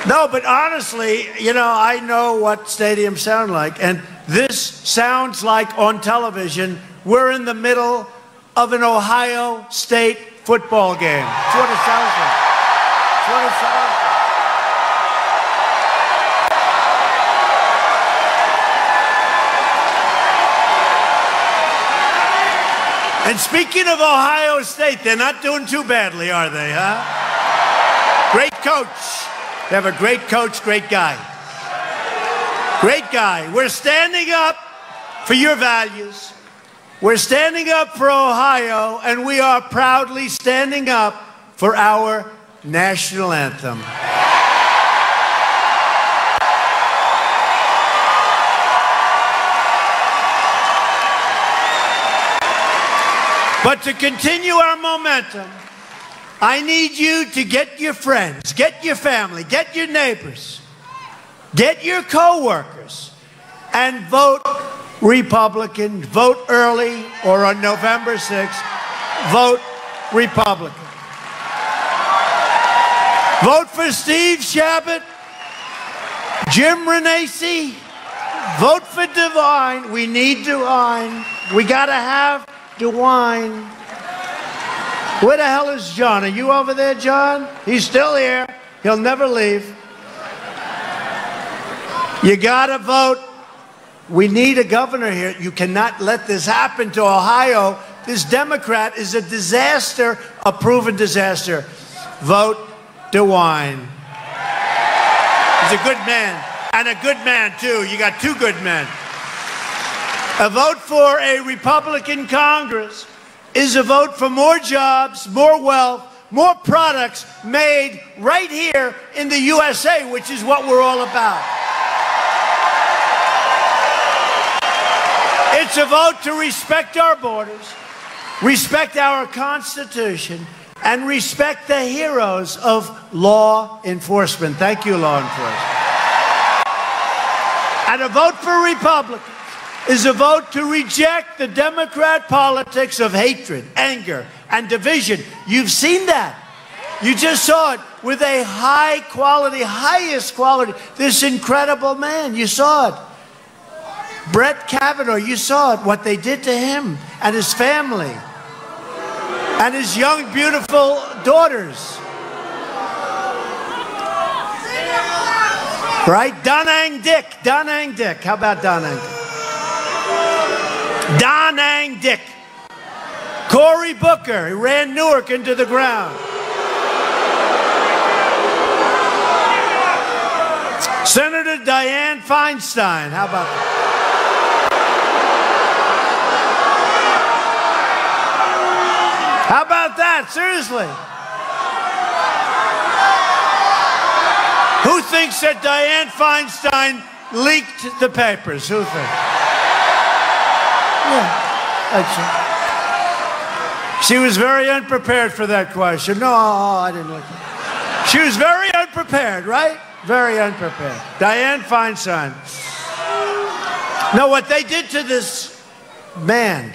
No, but honestly, you know, I know what stadiums sound like. And this sounds like on television, we're in the middle of an Ohio State football game. That's what it sounds like. That's what it sounds like. And speaking of Ohio State, they're not doing too badly, are they, huh? Great coach. They have a great coach, great guy. Great guy. We're standing up for your values. We're standing up for Ohio, and we are proudly standing up for our national anthem. But to continue our momentum, I need you to get your friends, get your family, get your neighbors, get your co-workers, and vote Republican. Vote early or on November 6th, vote Republican. Vote for Steve Chabot, Jim Renacci. Vote for DeWine. We need DeWine. We got to have DeWine. Where the hell is John? Are you over there, John? He's still here. He'll never leave. You got to vote. We need a governor here. You cannot let this happen to Ohio. This Democrat is a disaster, a proven disaster. Vote DeWine. He's a good man, and a good man, too. You got 2 good men. A vote for a Republican Congress is a vote for more jobs, more wealth, more products made right here in the USA, which is what we're all about. It's a vote to respect our borders, respect our Constitution, and respect the heroes of law enforcement. Thank you, law enforcement. And a vote for Republicans is a vote to reject the Democrat politics of hatred, anger, and division. You've seen that. You just saw it with a high quality, highest quality, this incredible man. You saw it. Brett Kavanaugh, you saw it, what they did to him and his family and his young, beautiful daughters. Right? Donang Dick. Donang Dick. How about Donang Dick? Donang Dick. Cory Booker. He ran Newark into the ground. Senator Dianne Feinstein. How about that? How about that? Seriously. Who thinks that Dianne Feinstein leaked the papers? Who thinks? Yeah, that's it. She was very unprepared for that question. No, I didn't like it. She was very unprepared, right? Very unprepared. Dianne Feinstein. No, what they did to this man,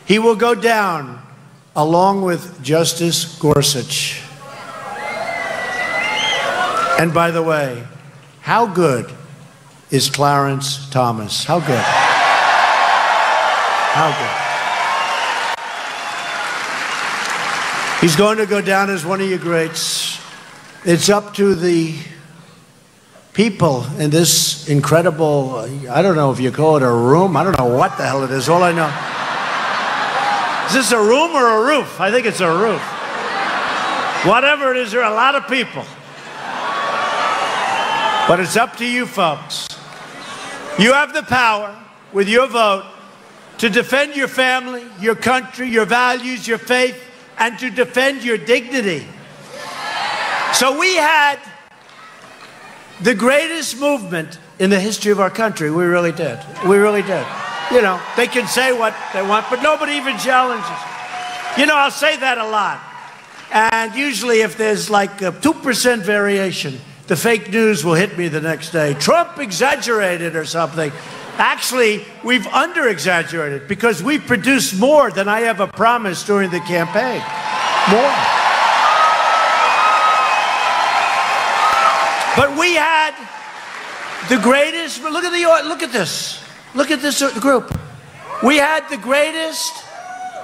he will go down along with Justice Gorsuch. And by the way, how good is Clarence Thomas? How good? How good? He's going to go down as one of your greats. It's up to the people in this incredible, I don't know if you call it a room. I don't know what the hell it is. All I know. Is this a room or a roof? I think it's a roof. Whatever it is, there are a lot of people. But it's up to you folks. You have the power, with your vote, to defend your family, your country, your values, your faith, and to defend your dignity. So we had the greatest movement in the history of our country. We really did. We really did. You know, they can say what they want, but nobody even challenges. You know, I'll say that a lot. And usually if there's like a 2% variation, the fake news will hit me the next day. Trump exaggerated or something. Actually, we've under-exaggerated because we produced more than I ever promised during the campaign. More. But we had the greatest, look at this group. We had the greatest,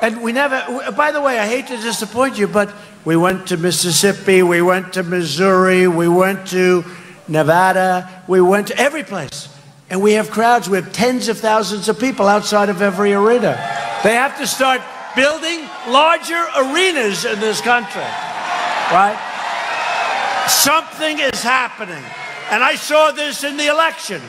and we never, by the way, I hate to disappoint you, but we went to Mississippi, we went to Missouri, we went to Nevada, we went to every place. And we have crowds, we have tens of thousands of people outside of every arena. They have to start building larger arenas in this country, right? Something is happening. And I saw this in the election.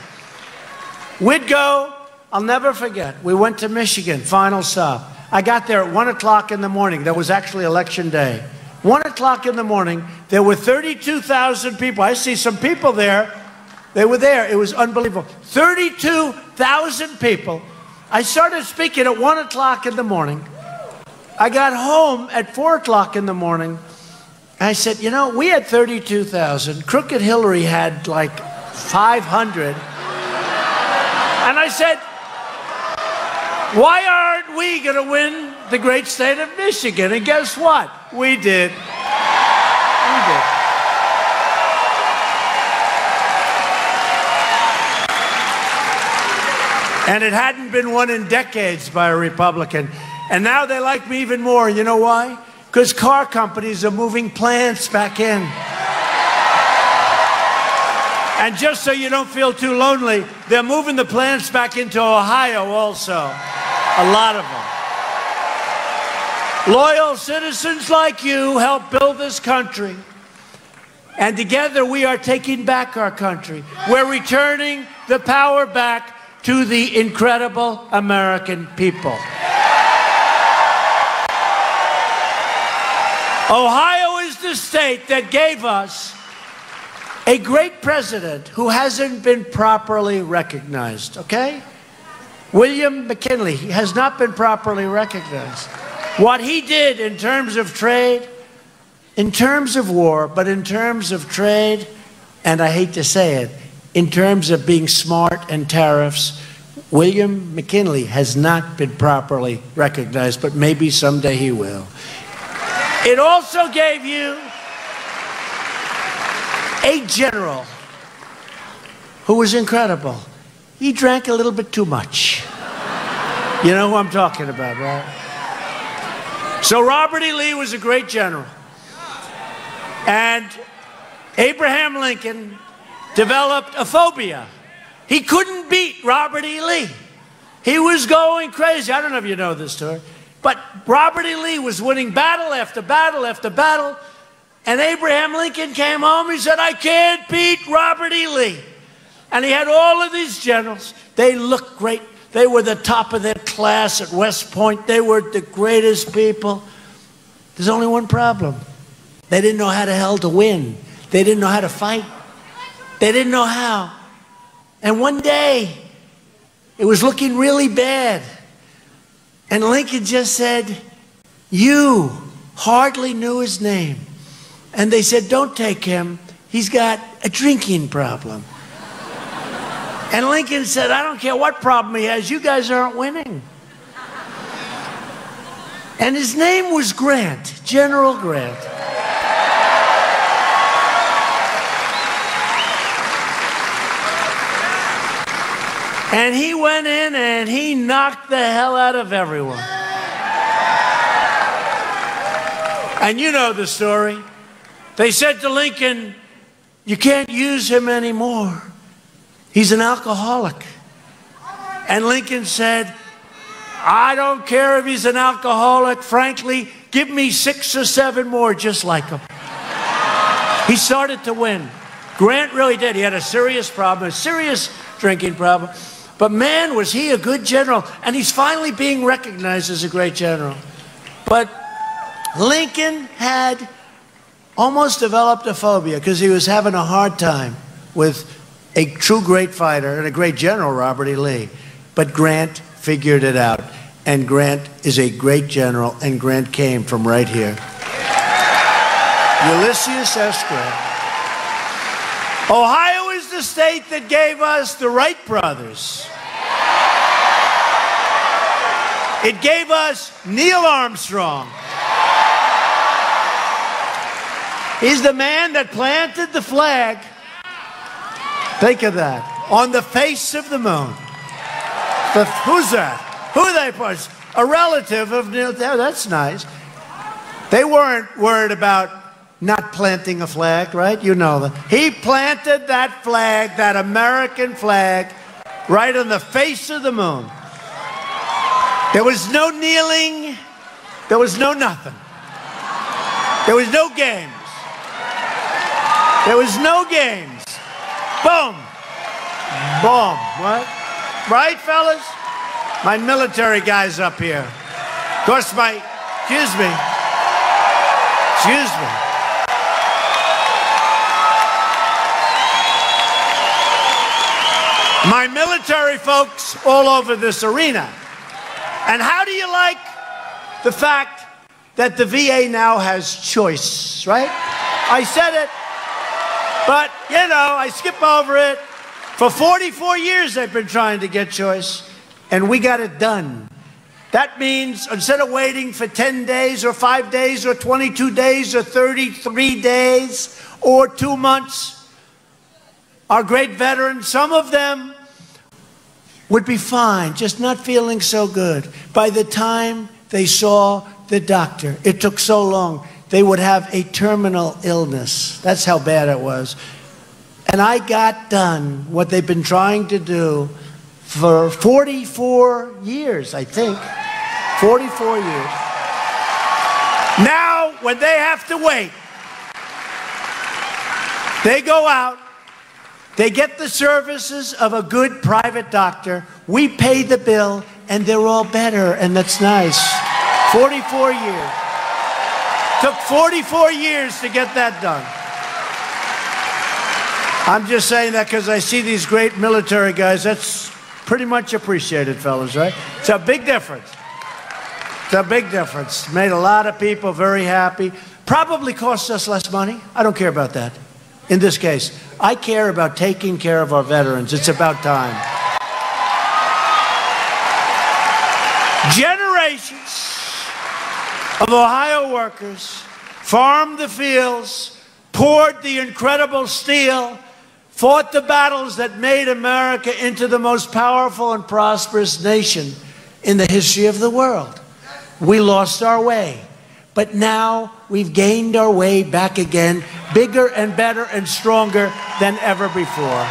We'd go, I'll never forget, we went to Michigan, final stop. I got there at 1 o'clock in the morning. That was actually election day. 1 o'clock in the morning, there were 32,000 people. I see some people there. They were there. It was unbelievable. 32,000 people. I started speaking at 1 o'clock in the morning. I got home at 4 o'clock in the morning. I said, you know, we had 32,000. Crooked Hillary had like 500. And I said, why aren't we going to win the great state of Michigan? And guess what? We did. We did. And it hadn't been won in decades by a Republican. And now they like me even more. You know why? Because car companies are moving plants back in. And just so you don't feel too lonely, they're moving the plants back into Ohio also. A lot of them. Loyal citizens like you help build this country. And together we are taking back our country. We're returning the power back to the incredible American people. Ohio is the state that gave us a great president who hasn't been properly recognized, okay? William McKinley has not been properly recognized. What he did in terms of trade, in terms of war, but in terms of trade, and I hate to say it, in terms of being smart and tariffs, William McKinley has not been properly recognized, but maybe someday he will. It also gave you a general who was incredible. He drank a little bit too much. You know who I'm talking about, right? So Robert E. Lee was a great general. And Abraham Lincoln developed a phobia. He couldn't beat Robert E. Lee. He was going crazy. I don't know if you know this story. But Robert E. Lee was winning battle after battle after battle. And Abraham Lincoln came home. He said, I can't beat Robert E. Lee. And he had all of these generals. They looked great. They were the top of their class at West Point. They were the greatest people. There's only one problem. They didn't know how the hell to win. They didn't know how to fight. They didn't know how. And one day, it was looking really bad. And Lincoln just said, you hardly knew his name. And they said, don't take him. He's got a drinking problem. And Lincoln said, I don't care what problem he has. You guys aren't winning. And his name was Grant, General Grant. And he went in and he knocked the hell out of everyone. And you know the story. They said to Lincoln, you can't use him anymore. He's an alcoholic. And Lincoln said, I don't care if he's an alcoholic. Frankly, give me 6 or 7 more just like him. He started to win. Grant really did. He had a serious problem, a serious drinking problem. But man, was he a good general. And he's finally being recognized as a great general. But Lincoln had almost developed a phobia because he was having a hard time with a true great fighter and a great general, Robert E. Lee. But Grant figured it out. And Grant is a great general, and Grant came from right here. Ulysses S. Grant. Ohio is the state that gave us the Wright brothers. It gave us Neil Armstrong. He's the man that planted the flag. Think of that. On the face of the moon. Who's that? Who they put? A relative of Neil. That's nice. They weren't worried about not planting a flag, right? You know that. He planted that flag, that American flag, right on the face of the moon. There was no kneeling. There was no nothing. There was no games. There was no games. Boom. Boom. What? Right, fellas? My military guys up here. Of course, excuse me. Excuse me. My military folks all over this arena. And how do you like the fact that the VA now has choice, right? I said it, but, you know, I skip over it. For 44 years, they've been trying to get choice, and we got it done. That means instead of waiting for 10 days or 5 days or 22 days or 33 days or 2 months, our great veterans, some of them would be fine, just not feeling so good. By the time they saw the doctor, it took so long, they would have a terminal illness. That's how bad it was. And I got done what they've been trying to do for 44 years, I think. 44 years. Now, when they have to wait, they go out, they get the services of a good private doctor, we pay the bill, and they're all better, and that's nice. 44 years. Took 44 years to get that done. I'm just saying that because I see these great military guys. That's pretty much appreciated, fellas, right? It's a big difference. It's a big difference. Made a lot of people very happy. Probably cost us less money. I don't care about that. In this case, I care about taking care of our veterans. It's about time. Generations of Ohio workers farmed the fields, poured the incredible steel, fought the battles that made America into the most powerful and prosperous nation in the history of the world. We lost our way, but now we've gained our way back again, bigger and better and stronger than ever before.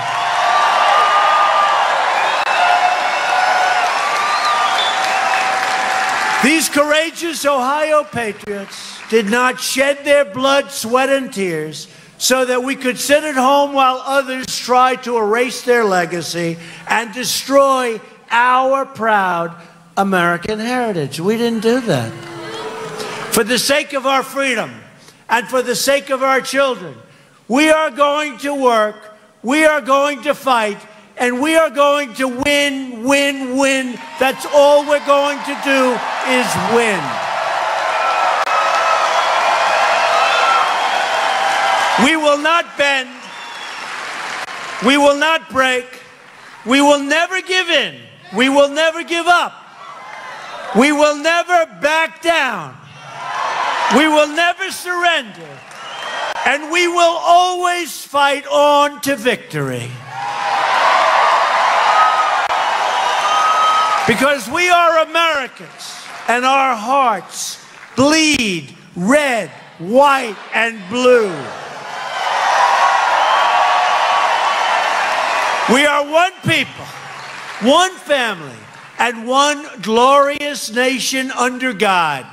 These courageous Ohio patriots did not shed their blood, sweat, and tears so that we could sit at home while others tried to erase their legacy and destroy our proud American heritage. We didn't do that. For the sake of our freedom and for the sake of our children, we are going to work, we are going to fight, and we are going to win, win, win. That's all we're going to do is win. We will not bend. We will not break. We will never give in. We will never give up. We will never back down. We will never surrender. And we will always fight on to victory. Because we are Americans, and our hearts bleed red, white, and blue. We are one people, one family, and one glorious nation under God.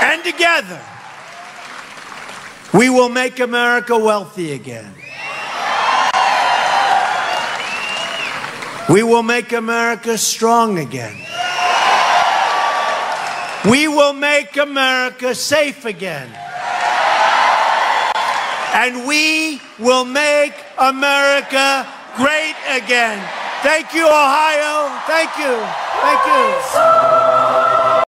And together, we will make America wealthy again. We will make America strong again. We will make America safe again. And we will make America great again. Thank you, Ohio. Thank you. Thank you.